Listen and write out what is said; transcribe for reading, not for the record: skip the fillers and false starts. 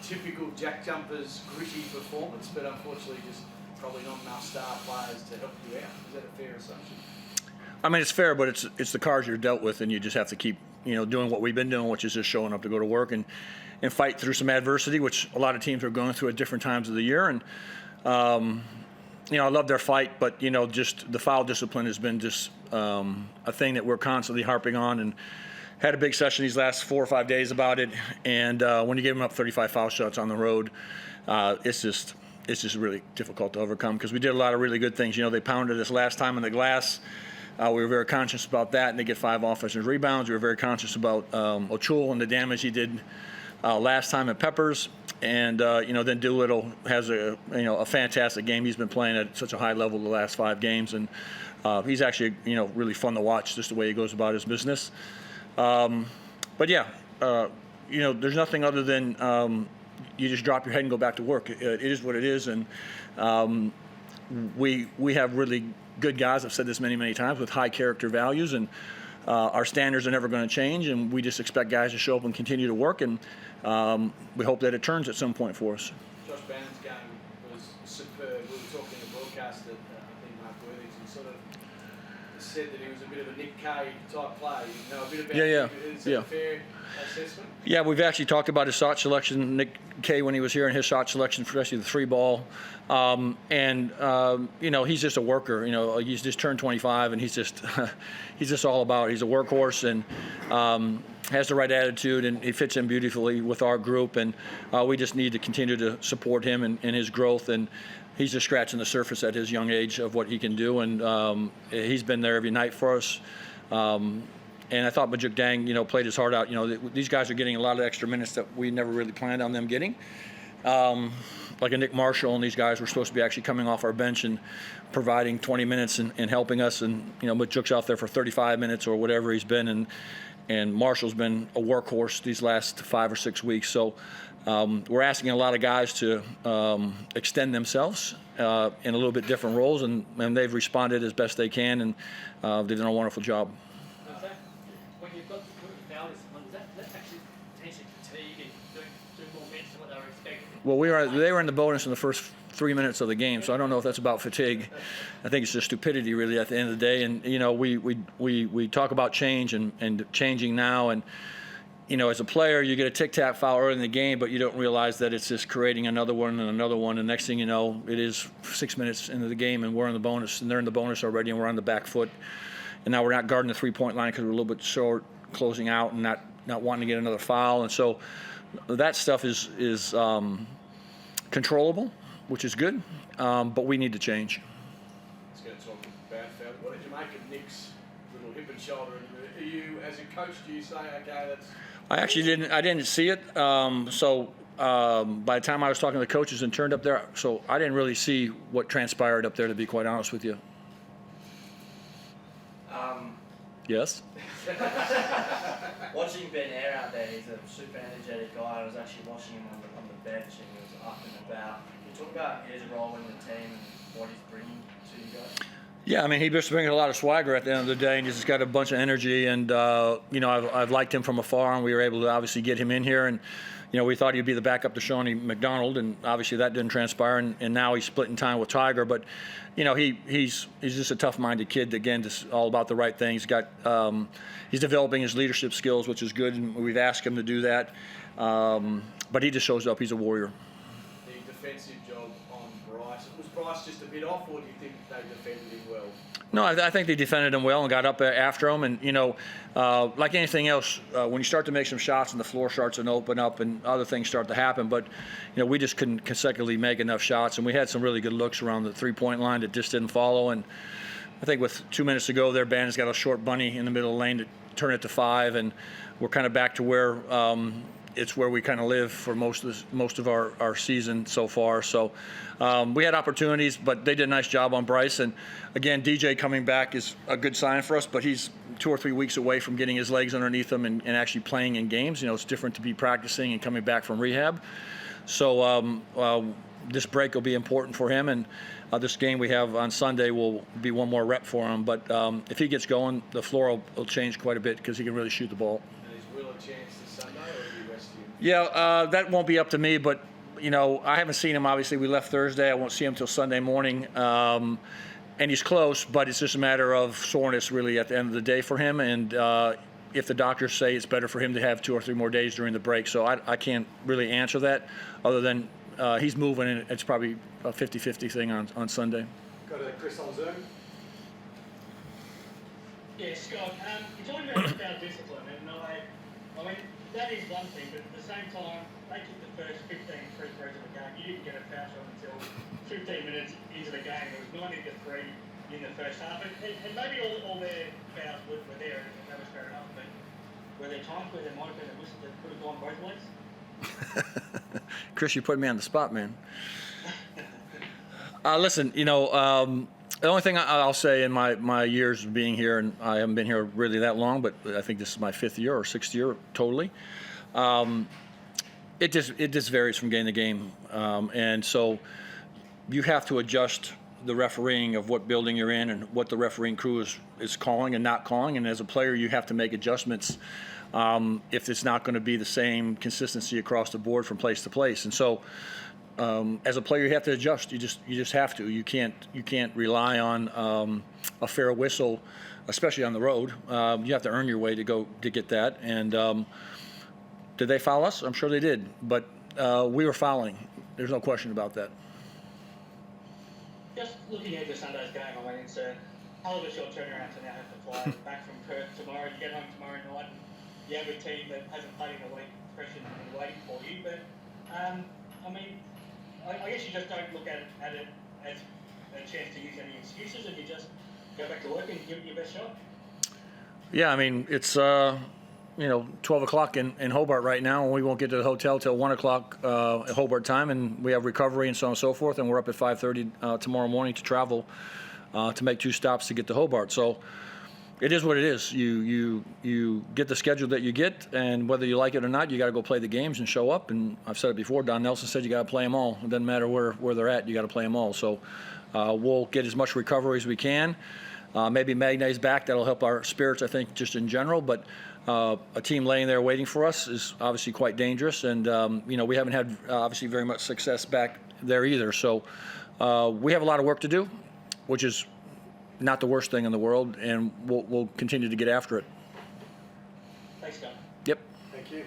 typical Jack Jumpers gritty performance, but unfortunately just probably not enough star players to help you out. Is that a fair assumption? I mean, it's fair, but it's the cards you're dealt with, and you just have to keep doing what we've been doing, which is just showing up to go to work and fight through some adversity, which a lot of teams are going through at different times of the year. And I love their fight, but just the foul discipline has been just a thing that we're constantly harping on, and had a big session these last 4 or 5 days about it. And when you give them up 35 foul shots on the road, it's just really difficult to overcome, because we did a lot of really good things. They pounded us last time on the glass. We were very conscious about that, and they get 5 offensive rebounds. We were very conscious about O'Toole and the damage he did last time at Peppers. And then Doolittle has a fantastic game. He's been playing at such a high level the last 5 games, and he's actually really fun to watch, just the way he goes about his business. But yeah, there's nothing other than you just drop your head and go back to work. It is what it is, and we have really good guys. I've said this many times, with high character values, and our standards are never going to change, and we just expect guys to show up and continue to work, and we hope that it turns at some point for us. Josh Bannon's game was superb. We were talking to the broadcast that I think Mark Worthington sort of said that he was a bit of a Nick Kay type player. You know a bit about him. Is that a fair assessment? Yeah, we've actually talked about his shot selection, Nick Kay, when he was here, and his shot selection, especially the 3-ball. He's just a worker. He's just turned 25, and he's just all about it. He's a workhorse, and has the right attitude, and he fits in beautifully with our group. And we just need to continue to support him in his growth. And he's just scratching the surface at his young age of what he can do. And he's been there every night for us. And I thought Majuk Dang, played his heart out. These guys are getting a lot of extra minutes that we never really planned on them getting. Like a Nick Marshall, and these guys were supposed to be actually coming off our bench and providing 20 minutes and helping us. And Majak's out there for 35 minutes or whatever he's been, and Marshall's been a workhorse these last 5 or 6 weeks. So we're asking a lot of guys to extend themselves in a little bit different roles, and they've responded as best they can, and they've done a wonderful job. When you've got the foul discipline, does that actually potentially fatigue and do more minutes than what they were expecting? Well, they were in the bonus in the first 3 minutes of the game, so I don't know if that's about fatigue. I think it's just stupidity, really, at the end of the day. And we talk about change and changing now, and as a player, you get a tic-tac foul early in the game, but you don't realize that it's just creating another one and another one. And next thing you know, it is 6 minutes into the game, and we're in the bonus, and they're in the bonus already, and we're on the back foot. And now we're not guarding the three-point line because we're a little bit short closing out and not wanting to get another foul. And so that stuff is controllable, which is good, but we need to change. Let's go talk about foul. What did you make of Nick's little hip and shoulder? Are you, as a coach, do you say, okay, that's... I actually didn't see it. So by the time I was talking to the coaches and turned up there, so I didn't really see what transpired up there, to be quite honest with you. Yes? Watching Ben Eyre out there, he's a super energetic guy. I was actually watching him on the bench, and he was up and about. Can you talk about his role in the team and what he's bringing to you guys? Yeah, I mean, he just brings a lot of swagger at the end of the day, and he's just got a bunch of energy. And I've liked him from afar, and we were able to obviously get him in here. And we thought he'd be the backup to Shawnee McDonald, and obviously that didn't transpire. And now he's splitting time with Tiger. But he's just a tough-minded kid. Again, just all about the right things. He's developing his leadership skills, which is good, and we've asked him to do that. But he just shows up. He's a warrior. The defensive job on Bryce, was Bryce just a bit off, or do you think they defended him well? No, I think they defended him well and got up after him. And, like anything else, when you start to make some shots and the floor starts to open up and other things start to happen. But, we just couldn't consecutively make enough shots. And we had some really good looks around the three-point line that just didn't follow. And I think with 2 minutes to go there, Bannon's got a short bunny in the middle of the lane to turn it to 5. And we're kind of back to where it's where we kind of live for most of our season so far. So we had opportunities, but they did a nice job on Bryce. And again, DJ coming back is a good sign for us, but he's 2 or 3 weeks away from getting his legs underneath him and actually playing in games. It's different to be practicing and coming back from rehab. So this break will be important for him, and this game we have on Sunday will be one more rep for him. But if he gets going, the floor will change quite a bit because he can really shoot the ball. And is Will a chance this Sunday, or do you rest him? Yeah, that won't be up to me, but I haven't seen him. Obviously, we left Thursday. I won't see him till Sunday morning, and he's close. But it's just a matter of soreness, really, at the end of the day for him. And if the doctors say it's better for him to have 2 or 3 more days during the break, so I can't really answer that, other than he's moving, and it's probably a 50-50 thing on Sunday. Got a Chris on Zoom. Yeah, Scott, you're talking about discipline, and I mean, that is one thing, but at the same time, they took the first 15 free throws of the game. You didn't get a foul shot until 15 minutes into the game. It was 90-3 in the first half, and maybe all their fouls were there, and that was fair enough, but were there times where there might have been a whistle that could have gone both ways? Chris, you put me on the spot, man. Listen, the only thing I'll say in my years of being here, and I haven't been here really that long, but I think this is my 5th year or 6th year totally. It just varies from game to game, and so you have to adjust the refereeing of what building you're in and what the refereeing crew is calling and not calling. And as a player, you have to make adjustments if it's not going to be the same consistency across the board from place to place. And so, as a player, you have to adjust. You just have to. You can't rely on a fair whistle, especially on the road. You have to earn your way to get that. And did they foul us? I'm sure they did, but we were fouling. There's no question about that. Just looking at the Sunday's game, I mean, it's a hell of a short turnaround to now have to fly back from Perth tomorrow. You get home tomorrow night, and you have a team that hasn't played in a week, fresh and waiting for you. But I mean, I guess you just don't look at it as a chance to use any excuses, and you just go back to work and give it your best shot. Yeah, I mean, it's 12 o'clock in Hobart right now, and we won't get to the hotel till 1 o'clock at Hobart time, and we have recovery and so on and so forth, and we're up at 5:30 tomorrow morning to travel to make 2 stops to get to Hobart. So it is what it is. You get the schedule that you get, and whether you like it or not, you got to go play the games and show up. And I've said it before. Don Nelson said you got to play them all. It doesn't matter where they're at. You got to play them all. So we'll get as much recovery as we can. Maybe Magnay's back. That'll help our spirits, I think, just in general. But a team laying there waiting for us is obviously quite dangerous. And, we haven't had, obviously, very much success back there either. So we have a lot of work to do, which is not the worst thing in the world. And we'll continue to get after it. Thanks, Scott. Yep. Thank you.